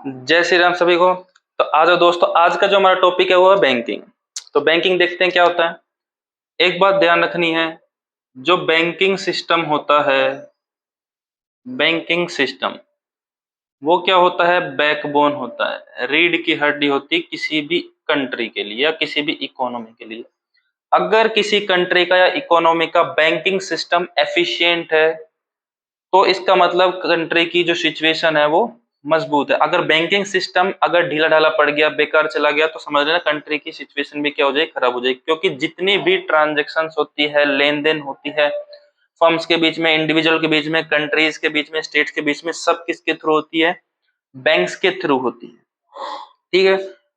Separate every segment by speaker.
Speaker 1: जय श्री राम सभी को। तो आज दोस्तों, आज का जो हमारा टॉपिक है वो है बैंकिंग। तो बैंकिंग देखते हैं क्या होता है। एक बात ध्यान रखनी है, जो बैंकिंग सिस्टम होता है, बैंकिंग सिस्टम वो क्या होता है, बैकबोन होता है, रीढ़ की हड्डी होती है किसी भी कंट्री के लिए या किसी भी इकोनॉमी के लिए। अगर किसी कंट्री का या इकोनॉमी का बैंकिंग सिस्टम एफिशिएंट है तो इसका मतलब कंट्री की जो सिचुएशन है वो मजबूत है। अगर बैंकिंग सिस्टम अगर ढीला ढाला पड़ गया, बेकार चला गया, तो समझ लेना कंट्री की सिचुएशन भी क्या हो जाएगी, खराब हो जाएगी। क्योंकि जितनी भी ट्रांजेक्शन होती है, लेन देन होती है फर्म्स के बीच में, इंडिविजुअल के बीच में, कंट्रीज के बीच में, स्टेट्स के बीच में, सब किसके थ्रू होती है, बैंक्स के थ्रू होती है। ठीक है,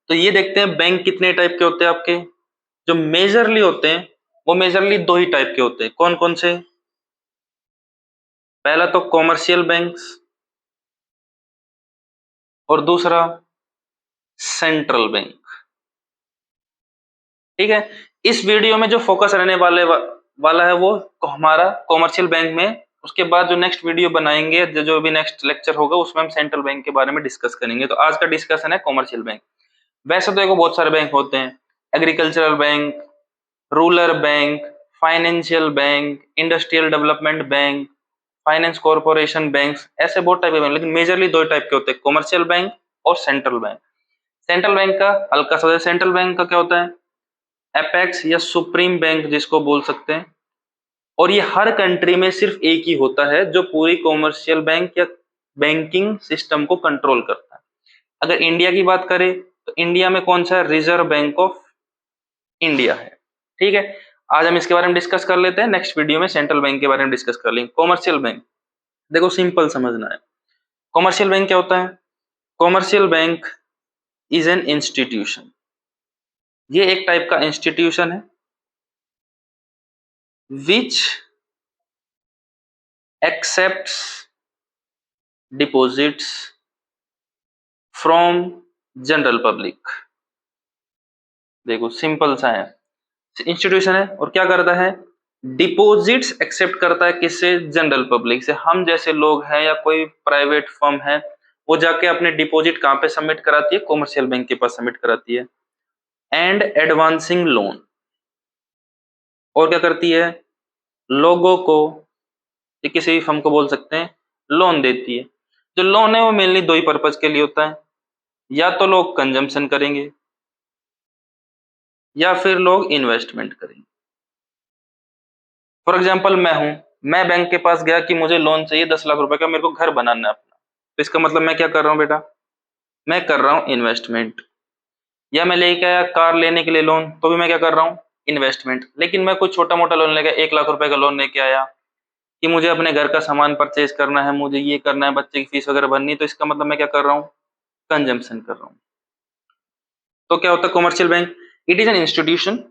Speaker 1: तो ये देखते हैं बैंक कितने टाइप के होते हैं आपके। जो मेजरली होते हैं वो मेजरली दो ही टाइप के होते हैं। कौन कौन से? पहला तो कॉमर्शियल बैंक्स और दूसरा सेंट्रल बैंक। ठीक है, इस वीडियो में जो फोकस रहने वाला है वो हमारा कॉमर्शियल बैंक में। उसके बाद जो नेक्स्ट वीडियो बनाएंगे, जो भी नेक्स्ट लेक्चर होगा, उसमें हम सेंट्रल बैंक के बारे में डिस्कस करेंगे। तो आज का डिस्कशन है कॉमर्शियल बैंक। वैसे तो देखो बहुत सारे बैंक होते हैं, agricultural bank, rural bank, financial bank, industrial development bank, finance corporation bank, ऐसे बहुत टाइप के बैंक। लेकिन मेजरली दो टाइप के होते हैं, कॉमर्शियल बैंक और सेंट्रल बैंक। सेंट्रल बैंक का हल्का सा, सेंट्रल बैंक का क्या होता है, एपेक्स या सुप्रीम बैंक जिसको बोल सकते हैं। और ये हर कंट्री में सिर्फ एक ही होता है जो पूरी कॉमर्शियल बैंक या बैंकिंग सिस्टम को कंट्रोल करता है। अगर इंडिया की बात करें तो इंडिया में कौन सा है, रिजर्व बैंक ऑफ इंडिया है। ठीक है, आज हम इसके बारे में डिस्कस कर लेते हैं, नेक्स्ट वीडियो में सेंट्रल बैंक के बारे में डिस्कस कर लेंगे। कॉमर्शियल बैंक देखो सिंपल समझना है। कॉमर्शियल बैंक क्या होता है? Commercial bank is an institution. ये एक टाइप का इंस्टीट्यूशन है which accepts deposits from general public. देखो सिंपल सा है, इंस्टीट्यूशन है और क्या करता है, डिपॉजिट्स एक्सेप्ट करता है। किससे? जनरल पब्लिक से। हम जैसे लोग हैं या कोई प्राइवेट फर्म है, वो जाके अपने डिपॉजिट कहां पे सबमिट कराती है, कॉमर्शियल बैंक के पास सबमिट कराती है। एंड एडवांसिंग लोन, और क्या करती है, लोगों को, किसी भी फर्म को बोल सकते हैं, लोन देती है। जो लोन है वो मेनली दो ही पर्पज के लिए होता है, या तो लोग कंजम्पशन करेंगे या फिर लोग इन्वेस्टमेंट करेंगे। फॉर एग्जाम्पल मैं बैंक के पास गया कि मुझे लोन चाहिए 10 लाख रुपए का, मेरे को घर बनाना है अपना। तो इसका मतलब मैं क्या कर रहा हूँ बेटा, मैं कर रहा हूँ इन्वेस्टमेंट। या मैं लेके आया कार लेने के लिए लोन, तो भी मैं क्या कर रहा हूँ, इन्वेस्टमेंट। लेकिन मैं कुछ छोटा मोटा लोन लेके 1 लाख रुपए का लोन लेके आया कि मुझे अपने घर का सामान परचेज करना है, मुझे ये करना है, बच्चे की फीस वगैरह भरनी है, तो इसका मतलब मैं क्या कर रहा हूँ, कंजम्पशन कर रहा हूँ। तो क्या होता है commercial bank, it is an institution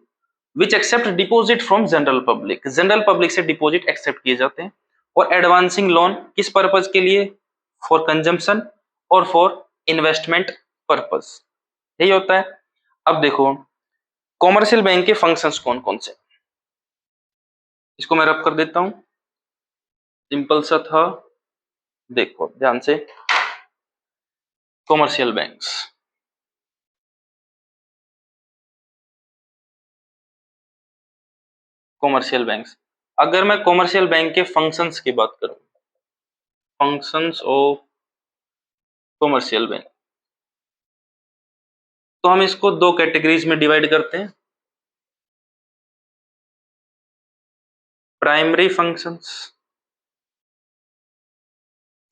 Speaker 1: which accept deposit from general public. General public से डिपॉजिट एक्सेप्ट किए जाते हैं। और एडवांसिंग लोन किस पर्पज के लिए, फॉर कंजम्पशन और फॉर इन्वेस्टमेंट पर्पज, यही होता है। अब देखो कॉमर्शियल बैंक के फंक्शंस कौन कौन से, इसको मैं रब कर देता हूं, सिंपल सा था, देखो ध्यान से। कॉमर्शियल बैंक्स, कॉमर्शियल बैंक्स, अगर मैं कॉमर्शियल बैंक के फंक्शंस की बात करूं, फंक्शंस ऑफ कॉमर्शियल बैंक, तो हम इसको दो कैटेगरीज में डिवाइड करते हैं, प्राइमरी फंक्शंस,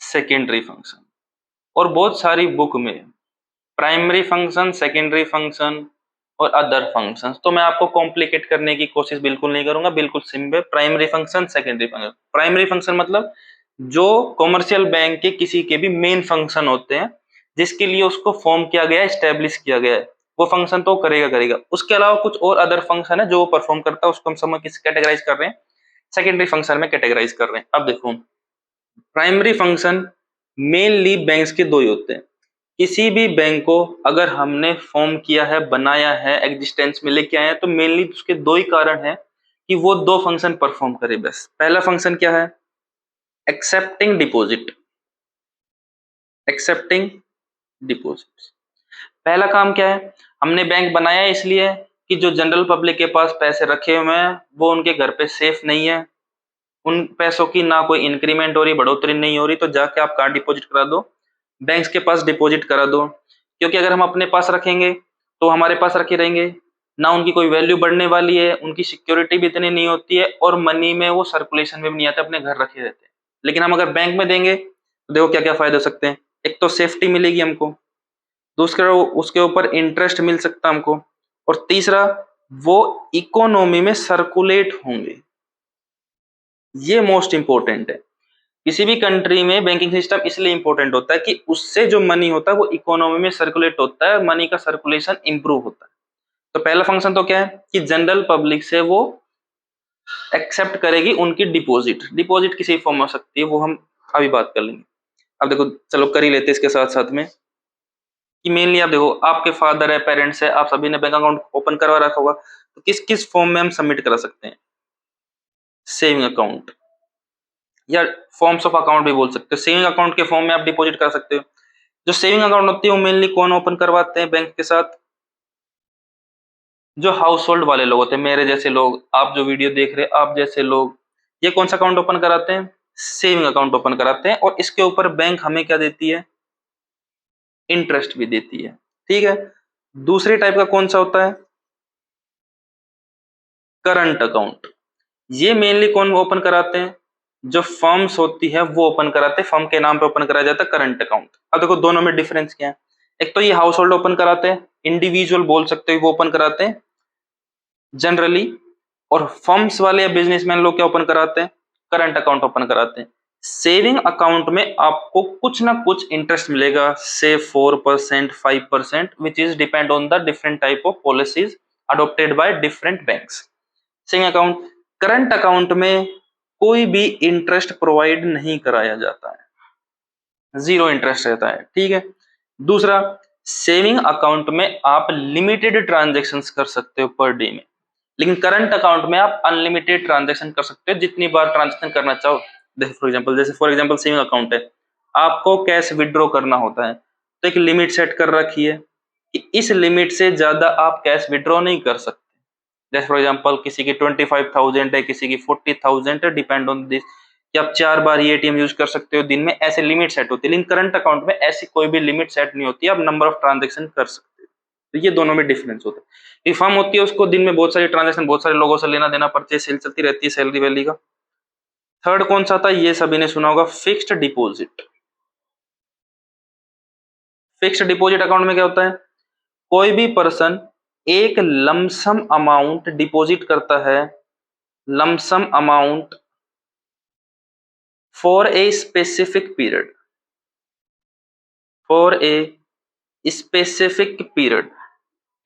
Speaker 1: सेकेंडरी फंक्शन। और बहुत सारी बुक में प्राइमरी फंक्शन, सेकेंडरी फंक्शन और अदर फंक्शंस, तो मैं आपको कॉम्प्लिकेट करने की कोशिश बिल्कुल नहीं करूंगा, बिल्कुल simple. Primary function, secondary function. Primary function मतलब जो कॉमर्शियल बैंक के किसी के भी मेन फंक्शन होते हैं, जिसके लिए उसको फॉर्म किया गया है, स्टैब्लिश किया गया है, वो फंक्शन तो करेगा। उसके अलावा कुछ और अदर फंक्शन है जो वो परफॉर्म करता है, उसको हम समझ किस कैटेगराइज कर रहे हैं, सेकेंडरी फंक्शन में कैटेगराइज कर रहे हैं। अब देखो प्राइमरी फंक्शन मेनली बैंक्स के दो ही होते हैं। किसी भी बैंक को अगर हमने फॉर्म किया है, बनाया है, एग्जिस्टेंस में लेके आए हैं, तो मेनली उसके दो ही कारण है कि वो दो फंक्शन परफॉर्म करे बस। पहला फंक्शन क्या है, एक्सेप्टिंग डिपॉजिट, एक्सेप्टिंग डिपॉजिट्स। पहला काम क्या है, हमने बैंक बनाया इसलिए कि जो जनरल पब्लिक के पास पैसे रखे हुए हैं वो उनके घर पे सेफ नहीं है, उन पैसों की ना कोई इंक्रीमेंट हो रही, बढ़ोतरी नहीं हो रही, तो जाके आप कहाँ डिपॉजिट करा दो, बैंक्स के पास डिपॉजिट करा दो। क्योंकि अगर हम अपने पास रखेंगे तो हमारे पास रखे रहेंगे, ना उनकी कोई वैल्यू बढ़ने वाली है, उनकी सिक्योरिटी भी इतनी नहीं होती है, और मनी में वो सर्कुलेशन में भी नहीं आते, अपने घर रखे रहते हैं। लेकिन हम अगर बैंक में देंगे तो देखो क्या क्या फायदे हो सकते हैं। एक तो सेफ्टी मिलेगी हमको, दूसरा उसके ऊपर इंटरेस्ट मिल सकता है हमको, और तीसरा वो इकोनॉमी में सर्कुलेट होंगे। ये मोस्ट इंपॉर्टेंट है। किसी भी कंट्री में बैंकिंग सिस्टम इसलिए इंपॉर्टेंट होता है कि उससे जो मनी होता है वो इकोनॉमी में सर्कुलेट होता है, मनी का सर्कुलेशन इंप्रूव होता है। तो पहला फंक्शन तो क्या है कि जनरल पब्लिक से वो एक्सेप्ट करेगी उनकी डिपॉजिट। डिपॉजिट किसी फॉर्म में हो सकती है, वो हम अभी बात कर लेंगे। अब देखो चलो कर ही लेते इसके साथ साथ में कि मेनली आप देखो, आपके फादर है, पेरेंट्स है, आप सभी ने बैंक अकाउंट ओपन करवा रखा होगा, तो किस किस फॉर्म में हम सबमिट करा सकते हैं? सेविंग अकाउंट या फॉर्म्स ऑफ अकाउंट भी बोल सकते हो। सेविंग अकाउंट के फॉर्म में आप डिपॉजिट कर सकते हो। जो सेविंग अकाउंट होती है वो मेनली कौन ओपन करवाते हैं बैंक के साथ? जो हाउस होल्ड वाले लोग होते हैं, मेरे जैसे लोग, आप जो वीडियो देख रहे हैं आप जैसे लोग, ये कौन सा अकाउंट ओपन कराते हैं? सेविंग अकाउंट ओपन कराते हैं, और इसके ऊपर बैंक हमें क्या देती है? इंटरेस्ट भी देती है। ठीक है। दूसरी टाइप का कौन सा होता है? Current account. ये मेनली कौन ओपन कराते हैं? जो फर्म्स होती है वो ओपन कराते हैं, फर्म के नाम पे ओपन कराया जाता है करंट अकाउंट। अब देखो दोनों में डिफरेंस क्या है। एक तो ये हाउस होल्ड ओपन कराते हैं, इंडिविजुअल बोल सकते हो वो ओपन कराते हैं जनरली, और फर्म्स वाले या बिजनेसमैन लोग क्या ओपन कराते हैं? करंट अकाउंट ओपन कराते हैं। सेविंग अकाउंट में आपको कुछ ना कुछ इंटरेस्ट मिलेगा, से 4%, 5%, which is depend on the different type of policies adopted by different banks. Saving account, current account में कोई भी इंटरेस्ट प्रोवाइड नहीं कराया जाता है, जीरो इंटरेस्ट रहता है। ठीक है। दूसरा, सेविंग अकाउंट में आप लिमिटेड ट्रांजेक्शन्स कर सकते हो पर डे में, लेकिन करंट अकाउंट में आप अनलिमिटेड ट्रांजेक्शन कर सकते हो, जितनी बार ट्रांजेक्शन करना चाहो। फॉर एग्जांपल सेविंग अकाउंट है, आपको कैश विड्रॉ करना होता है तो एक लिमिट सेट कर रखी है कि इस लिमिट से ज्यादा आप कैश विड्रॉ नहीं कर सकते। जैसे फॉर एग्जांपल किसी की 25,000 है, किसी की 40,000 है, डिपेंड ऑन दिस, कि आप 4 बार ये एटीएम यूज कर सकते हो दिन में, ऐसे लिमिट सेट होती है। लेकिन करंट अकाउंट में ऐसी कोई भी लिमिट सेट नहीं होती, आप नंबर ऑफ ट्रांजेक्शन कर सकते हो। तो ये दोनों में डिफरेंस होता है। फर्म होती है उसको दिन में बहुत सारी ट्रांजेक्शन, बहुत सारे लोगों से लेना देना, परचेज सेल चलती रहती है, सैलरी वैली का। थर्ड कौन सा था? ये सभी ने सुना होगा, fixed deposit. Fixed deposit account में क्या होता है? कोई भी पर्सन एक लमसम अमाउंट डिपॉजिट करता है, lump sum amount for a specific period, for a specific period.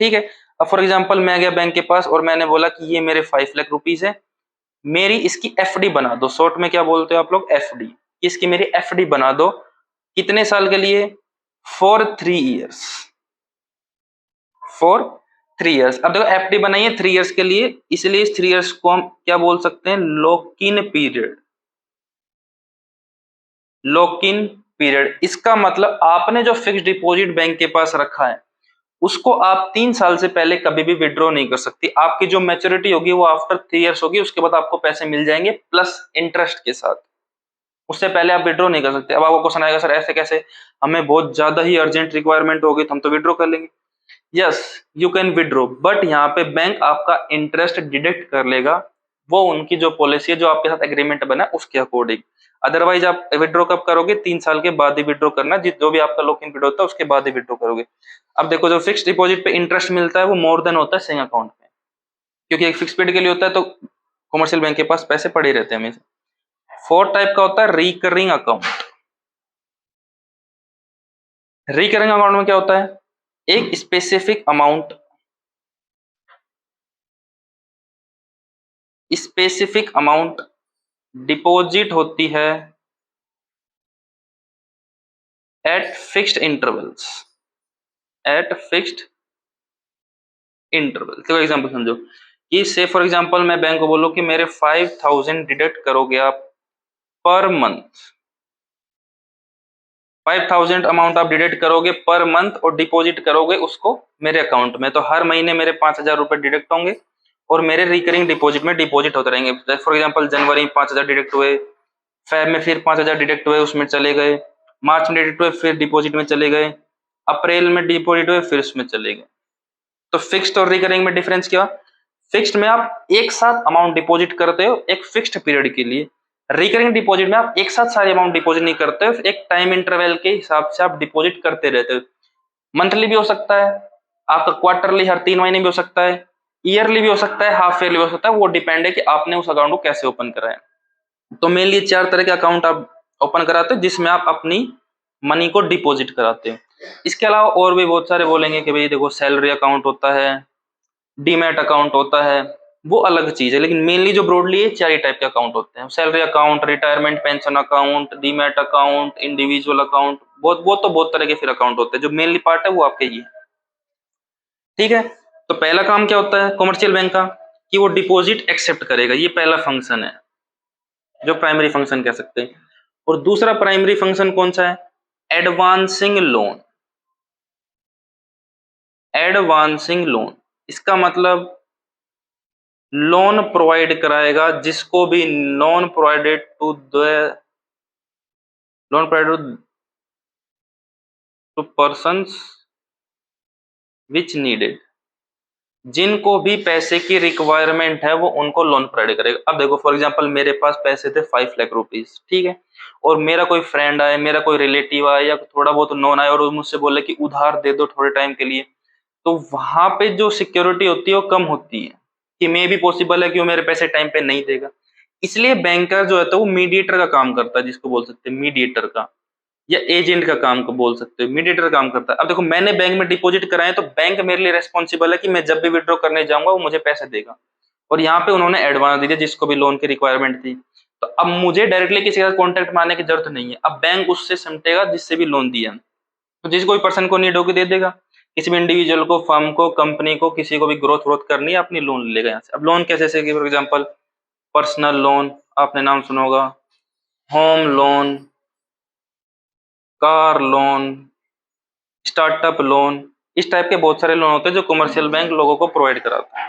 Speaker 1: ठीक है। अब फॉर एग्जांपल मैं गया बैंक के पास और मैंने बोला कि ये मेरे 5 लाख रुपीस है, मेरी इसकी एफडी बना दो। शॉर्ट में क्या बोलते हो आप लोग? एफडी। इसकी मेरी एफडी बना दो। कितने साल के लिए? For 3 years. For 3 years. अब देखो एफडी बनाई है 3 इयर्स के लिए, इसलिए इस 3 इयर्स को हम क्या बोल सकते हैं? Lock in period. Lock in period, इसका मतलब आपने जो फिक्स डिपॉजिट बैंक के पास रखा है उसको आप 3 साल से पहले कभी भी विड्रॉ नहीं कर सकती। आपकी जो मैच्योरिटी होगी वो आफ्टर 3 इयर्स होगी, उसके बाद आपको पैसे मिल जाएंगे प्लस इंटरेस्ट के साथ। उससे पहले आप विड्रॉ नहीं कर सकते। अब आपको क्वेश्चन आएगा सर ऐसे कैसे, हमें बहुत ज्यादा ही अर्जेंट रिक्वायरमेंट होगी तो हम तो विड्रॉ कर लेंगे। Yes, you can withdraw, but यहाँ पे बैंक आपका इंटरेस्ट डिडक्ट कर लेगा, वो उनकी जो पॉलिसी है, जो आपके साथ एग्रीमेंट बना है उसके अकॉर्डिंग। अदरवाइज आप विड्रॉ कब करोगे? 3 साल के बाद ही विड्रॉ करना, जो भी आपका लॉक इन पीरियड होता है उसके बाद ही विड्रॉ करोगे। अब देखो जो फिक्स डिपॉजिट पे इंटरेस्ट मिलता है वो मोर देन होता है सेविंग अकाउंट में, क्योंकि एक फिक्स पीरियड के लिए होता है तो कमर्शियल बैंक के पास पैसे पड़े रहते हैं हमेशा। फोर्थ टाइप का होता है रिकरिंग अकाउंट। रिकरिंग अकाउंट में क्या होता है? एक स्पेसिफिक अमाउंट डिपॉजिट होती है at fixed intervals, at fixed interval. तो एग्जांपल समझो कि से फॉर एग्जांपल मैं बैंक को बोलूं कि मेरे 5,000 डिडक्ट करोगे आप पर मंथ, 5000 अमाउंट आप डिडक्ट करोगे पर मंथ और डिपॉजिट करोगे उसको मेरे अकाउंट में, तो हर महीने मेरे 5000 रुपए डिडक्ट होंगे और मेरे रिकरिंग डिपॉजिट में डिपॉजिट होते रहेंगे। फॉर एग्जांपल जनवरी में 5000 डिडक्ट हुए, फेब में फिर 5000 डिडक्ट हुए उसमें चले गए, मार्च में डिडक्ट हुए फिर डिपॉजिट में चले गए, अप्रैल में डिपॉजिट हुए फिर उसमें चले गए। तो फिक्स्ड और रिकरिंग में डिफरेंस क्या? फिक्स्ड में आप एक साथ अमाउंट डिपॉजिट करते हो एक फिक्स्ड पीरियड के लिए, रिकरिंग डिपॉजिट में आप एक साथ सारी अमाउंट डिपॉजिट नहीं करते हो, एक टाइम इंटरवल के हिसाब से आप डिपॉजिट करते रहते हो। मंथली भी हो सकता है आपका, क्वार्टरली हर 3 महीने भी हो सकता है, ईयरली भी हो सकता है, हाफ ईयरली भी हो सकता है, वो डिपेंड है कि आपने उस अकाउंट को कैसे ओपन करा है। तो मेनली 4 तरह के अकाउंट आप ओपन कराते हो जिसमें आप अपनी मनी को डिपॉजिट कराते हो। इसके अलावा और भी बहुत सारे बोलेंगे कि भाई देखो सैलरी अकाउंट होता है, डीमैट अकाउंट होता है, वो अलग चीज है, लेकिन मेनली जो ब्रॉडली है 4 ही टाइप के अकाउंट होते हैं, salary account, retirement pension account, demat account, individual account, बहुत तरह के फिर अकाउंट होते हैं, जो मेनली पार्ट है वो आपके ये। ठीक है, तो पहला काम क्या होता है कमर्शियल बैंक का कि वो डिपॉजिट एक्सेप्ट करेगा, ये पहला फंक्शन है जो प्राइमरी फंक्शन कह सकते हैं। और दूसरा प्राइमरी फंक्शन कौन सा है? Advancing loan. एडवांसिंग लोन इसका मतलब लोन प्रोवाइड कराएगा जिसको भी loan provided to persons which needed, जिनको भी पैसे की रिक्वायरमेंट है वो उनको लोन प्रोवाइड करेगा। अब देखो फॉर एग्जांपल मेरे पास पैसे थे 5 लाख रुपीज, ठीक है, और मेरा कोई फ्रेंड आए, मेरा कोई रिलेटिव आए या थोड़ा बहुत नोन आए और वो मुझसे बोले कि उधार दे दो थोड़े टाइम के लिए, तो वहां पे जो सिक्योरिटी होती है वो कम होती है कि मे भी पॉसिबल है कि वो मेरे पैसे टाइम पे नहीं देगा। इसलिए बैंकर जो है तो वो मीडिएटर का काम करता है, जिसको बोल सकते हैं मीडिएटर का, या एजेंट का काम को बोल सकते हो, मीडिएटर काम करता है। अब देखो मैंने बैंक में डिपॉजिट कराए तो बैंक मेरे लिए रेस्पॉन्सिबल है कि मैं जब भी विड्रॉ करने जाऊंगा वो मुझे पैसे देगा, और यहाँ पे उन्होंने एडवांस दिया जिसको भी लोन की रिक्वायरमेंट थी। तो अब मुझे डायरेक्टली किसी का कॉन्टेक्ट मारने की जरूरत नहीं है, अब बैंक उससे समझेगा जिससे भी लोन दिया, तो जिस कोई पर्सन को नीड होगी दे देगा, किसी भी इंडिविजुअल को, फर्म को, कंपनी को, किसी को भी ग्रोथ व्रोथ करनी है अपनी लोन लेगा यहाँ से। अब लोन कैसे से, फॉर एग्जाम्पल पर्सनल लोन आपने नाम सुना होगा, home loan, car loan, startup loan, इस टाइप के बहुत सारे लोन होते हैं जो कमर्शियल बैंक लोगों को प्रोवाइड कराता है।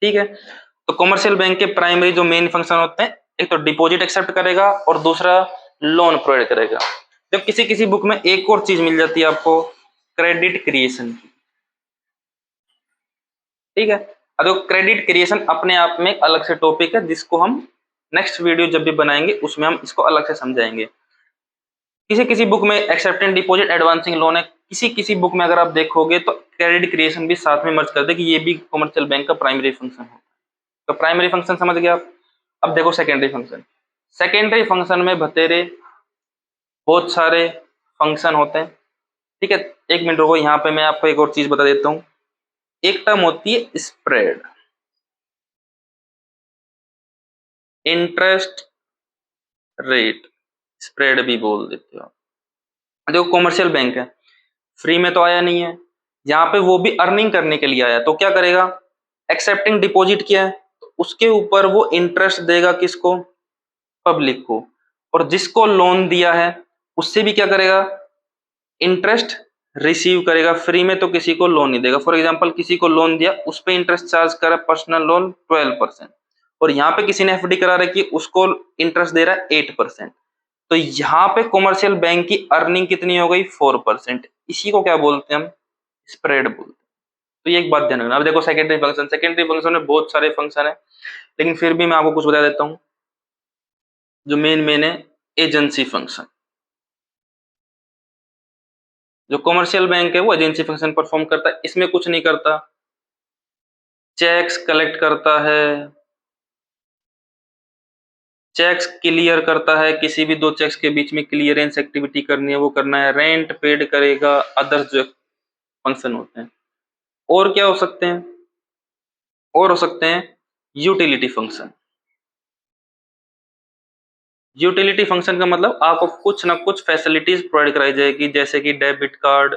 Speaker 1: ठीक है, तो कमर्शियल बैंक के प्राइमरी जो मेन फंक्शन होते हैं, एक तो डिपॉजिट एक्सेप्ट करेगा और दूसरा लोन प्रोवाइड करेगा। जब किसी किसी बुक में एक और चीज मिल जाती है आपको, क्रेडिट क्रिएशन की। ठीक है, अब देखो क्रेडिट क्रिएशन अपने आप में एक अलग से टॉपिक है जिसको हम नेक्स्ट वीडियो जब भी बनाएंगे उसमें हम इसको अलग से समझाएंगे। किसी किसी बुक में एक्सेप्टेंस डिपॉजिट एडवांसिंग लोन है, किसी किसी बुक में अगर आप देखोगे तो क्रेडिट क्रिएशन भी साथ में मर्ज कर दे कि ये भी कमर्शियल बैंक का प्राइमरी फंक्शन है। तो प्राइमरी फंक्शन समझ गए आप। अब देखो सेकेंडरी फंक्शन। सेकेंडरी फंक्शन में बतेरे बहुत सारे फंक्शन होते हैं। ठीक है, एक मिनट रुको, यहाँ पे मैं आपको एक और चीज बता देता हूँ। एक टर्म होती है स्प्रेड, इंटरेस्ट रेट, स्प्रेड भी बोल देते हो। देखो कमर्शियल बैंक है, फ्री में तो आया नहीं है, यहाँ पे वो भी अर्निंग करने के लिए आया, तो क्या करेगा, एक्सेप्टिंग डिपॉजिट किया है तो उसके ऊपर वो इंटरेस्ट देगा किसको, पब्लिक को, और जिसको लोन दिया है उससे भी क्या करेगा, इंटरेस्ट रिसीव करेगा। फ्री में तो किसी को लोन नहीं देगा। फॉर एग्जांपल किसी को लोन दिया उस पे इंटरेस्ट चार्ज करा पर्सनल लोन 12%, और यहाँ पे किसी ने एफडी करा रखी उसको इंटरेस्ट दे रहा है 8%, तो यहाँ पे कमर्शियल बैंक की अर्निंग कितनी हो गई, 4%। इसी को क्या बोलते हैं हम, स्प्रेड बोलते हैं। तो ये एक बात ध्यान रखना। अब देखो सेकेंडरी फंक्शन में बहुत सारे फंक्शन है, लेकिन फिर भी मैं आपको कुछ बता देता हूँ जो मेन है। एजेंसी फंक्शन, जो कमर्शियल बैंक है वो एजेंसी फंक्शन परफॉर्म करता है। इसमें कुछ नहीं करता, चेक्स कलेक्ट करता है, चेक्स क्लियर करता है, किसी भी दो चेक्स के बीच में क्लियरेंस एक्टिविटी करनी है वो करना है, रेंट पेड करेगा, अदर्स जो फंक्शन होते हैं। और क्या हो सकते हैं, और हो सकते हैं यूटिलिटी फंक्शन। यूटिलिटी फंक्शन का मतलब आपको कुछ ना कुछ फैसिलिटीज प्रोवाइड कराई जाएगी, जैसे कि debit card,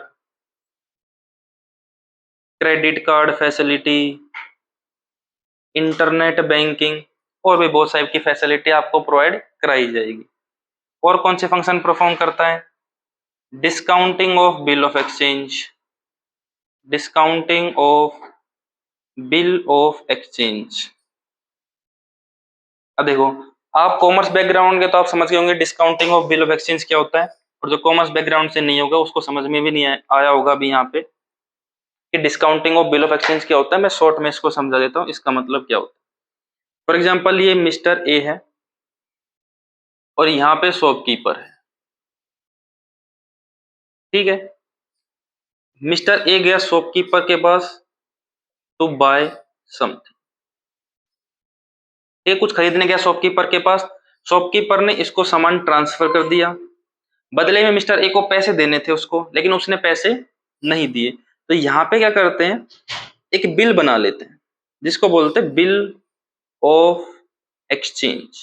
Speaker 1: credit card facility, internet banking, और भी बहुत सारी की फैसिलिटी आपको प्रोवाइड कराई जाएगी। और कौन से फंक्शन परफॉर्म करता है, discounting of bill of exchange, discounting of bill of exchange. अब देखो, आप कॉमर्स बैकग्राउंड के तो आप समझ गए होंगे discounting of bill of exchange क्या होता है, और जो कॉमर्स बैकग्राउंड से नहीं होगा उसको समझ में भी नहीं आया होगा अभी यहाँ पे कि discounting of bill of exchange क्या होता है। मैं शॉर्ट में इसको समझा देता हूँ, इसका मतलब क्या होता है। फॉर एग्जाम्पल ये मिस्टर ए है और यहाँ पे शॉपकीपर है, ठीक है। मिस्टर ए गया शॉपकीपर के पास टू बाय समथिंग, ये कुछ खरीदने गया शॉपकीपर के पास। शॉपकीपर ने इसको सामान ट्रांसफर कर दिया, बदले में मिस्टर ए को पैसे देने थे उसको, लेकिन उसने पैसे नहीं दिए। तो यहाँ पे क्या करते हैं, एक बिल बना लेते हैं जिसको बोलते हैं बिल ऑफ एक्सचेंज।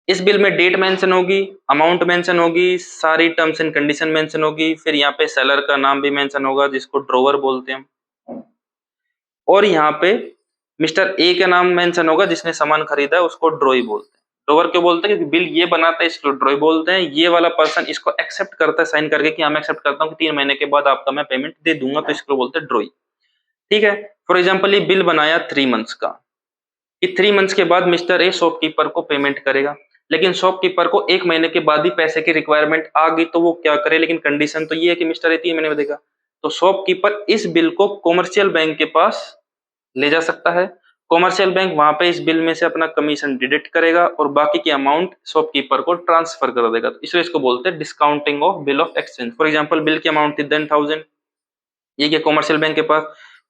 Speaker 1: इस बिल में डेट मेंशन होगी, अमाउंट मेंशन होगी, सारी टर्म्स एंड कंडीशन मेंशन होगी, फिर यहाँ पे सेलर का नाम भी मेंशन होगा जिसको ड्रॉवर बोलते हैं, और यहाँ पे मिस्टर ए का नाम मेंशन होगा जिसने सामान खरीदा है, उसको ड्रॉई बोलते हैं। ड्रॉवर क्यों बोलते हैं, क्योंकि बिल ये बनाता है इसको ड्रॉई बोलते हैं। ये वाला पर्सन इसको एक्सेप्ट करता है साइन करके कि हाँ मैं एक्सेप्ट करता हूँ कि 3 महीने के बाद आपका मैं पेमेंट दे दूंगा, तो इसको बोलते हैं ड्रॉई, ठीक है। फॉर एग्जाम्पल ये बिल बनाया 3 मंथ्स का, कि 3 मंथ्स के बाद मिस्टर ए शॉपकीपर को पेमेंट करेगा, लेकिन शॉपकीपर को 1 महीने के बाद ही पैसे की रिक्वायरमेंट आ गई, तो वो क्या करे, लेकिन कंडीशन तो ये है कि मिस्टर ए 3 महीने में देगा। तो शॉपकीपर इस बिल को कॉमर्शियल बैंक के पास ले जा सकता है, कॉमर्शियल बैंक वहां पे इस बिल में से अपना कमीशन डिडक्ट करेगा और बाकी की अमाउंट शॉपकीपर को ट्रांसफर कर देगा। तो इसलिए इसको बोलते हैं discounting of bill of exchange. For example bill की अमाउंट थी 10,000, ये गया कॉमर्शियल बैंक के पास,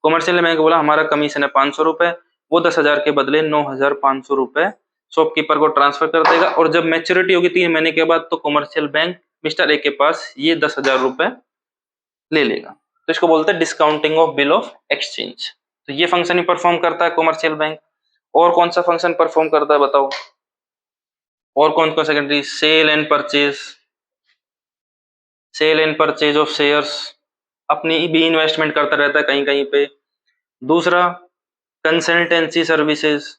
Speaker 1: कॉमर्शियल बैंक बोला हमारा कमीशन है 500 रुपए, वो 10,000 के बदले 9,500 रुपए शॉपकीपर को ट्रांसफर कर देगा, और जब मैच्योरिटी होगी 3 महीने के बाद, तो कॉमर्शियल बैंक मिस्टर ए के पास ये 10,000 रुपए ले लेगा। तो इसको बोलते हैं discounting of bill of exchange. तो ये फंक्शन ही परफॉर्म करता है कॉमर्शियल बैंक। और कौन सा फंक्शन परफॉर्म करता है बताओ, और कौन कौन secondary, sale and purchase, sale and purchase of shares, अपनी भी इन्वेस्टमेंट करता रहता है कहीं कहीं पे। दूसरा कंसल्टेंसी सर्विसेज,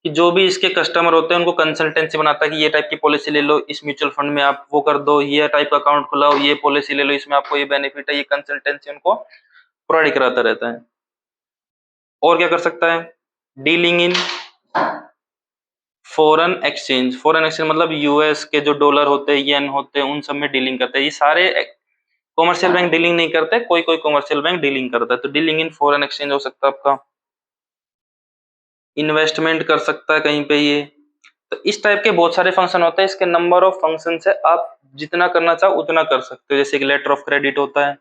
Speaker 1: कि जो भी इसके कस्टमर होते हैं उनको कंसल्टेंसी बनाता है कि ये टाइप की पॉलिसी ले लो, इस म्यूचुअल फंड में आप वो कर दो, ये टाइप का अकाउंट खुलाओ, ये पॉलिसी ले लो, इसमें आपको ये बेनिफिट है, ये कंसल्टेंसी उनको प्रोवाइड कराता रहता है। और क्या कर सकता है, dealing in foreign exchange, foreign exchange मतलब यूएस के जो डॉलर होते हैं, येन होते हैं, उन सब में डीलिंग करते हैं। ये सारे कॉमर्शियल बैंक डीलिंग नहीं करते, कोई कोई कॉमर्शियल बैंक डीलिंग करता है। तो डीलिंग इन फॉरेन एक्सचेंज हो सकता है आपका, इन्वेस्टमेंट कर सकता है कहीं पे ये। तो इस टाइप के बहुत सारे फंक्शन होते हैं, इसके नंबर ऑफ फंक्शन है, आप जितना करना चाहो उतना कर सकते हो। जैसे कि लेटर ऑफ क्रेडिट होता है,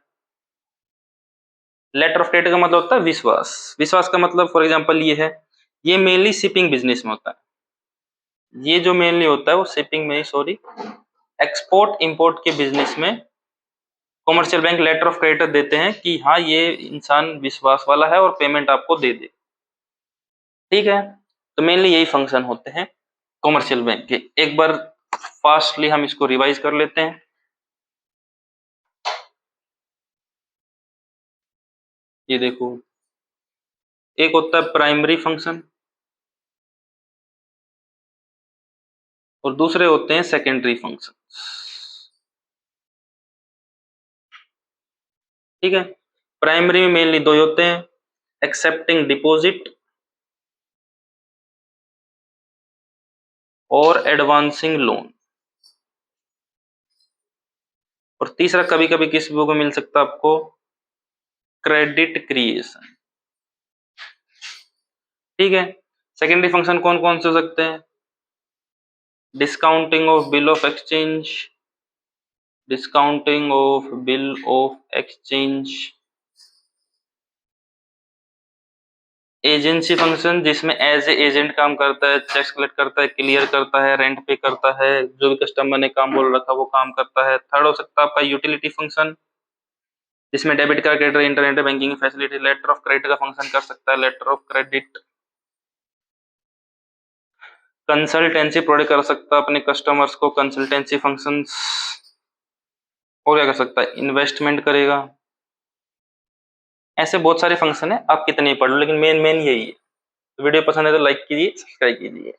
Speaker 1: लेटर ऑफ क्रेडिट का मतलब होता है विश्वास, विश्वास का मतलब फॉर एग्जांपल ये है, ये मेनली शिपिंग बिजनेस में होता है, ये जो मेनली होता है वो शिपिंग में ही, सॉरी, एक्सपोर्ट इंपोर्ट के बिजनेस में commercial bank letter of credit देते हैं कि हाँ ये इंसान विश्वास वाला है और पेमेंट आपको दे दे, ठीक है। तो मेनली यही फंक्शन होते हैं कॉमर्शियल बैंक के। एक बार फास्टली हम इसको रिवाइज कर लेते हैं। ये देखो, एक होता है प्राइमरी फंक्शन और दूसरे होते हैं सेकेंडरी फंक्शन, ठीक है। प्राइमरी में मेनली दो होते हैं, एक्सेप्टिंग डिपॉजिट और एडवांसिंग लोन, और तीसरा कभी कभी किस बुक में मिल सकता है आपको, क्रेडिट क्रिएशन, ठीक है। सेकेंडरी फंक्शन कौन कौन से हो सकते हैं, discounting of bill of exchange, discounting of bill of exchange, agency function जिसमें एज ए एजेंट काम करता है, चेक्स कलेक्ट करता है, क्लियर करता है, रेंट पे करता है, जो भी कस्टमर ने काम बोल रखा वो काम करता है। थर्ड हो सकता है आपका यूटिलिटी फंक्शन, जिसमें debit card, credit, internet banking facility, letter of credit का फंक्शन कर सकता है, letter of credit. Consultancy provide कर सकता है अपने कस्टमर्स को, कंसल्टेंसी फंक्शंस। और क्या कर सकता है, इन्वेस्टमेंट करेगा। ऐसे बहुत सारे फंक्शन है, आप कितने ही पढ़ लो, लेकिन मेन मेन यही है। वीडियो पसंद है तो लाइक कीजिए, सब्सक्राइब कीजिए।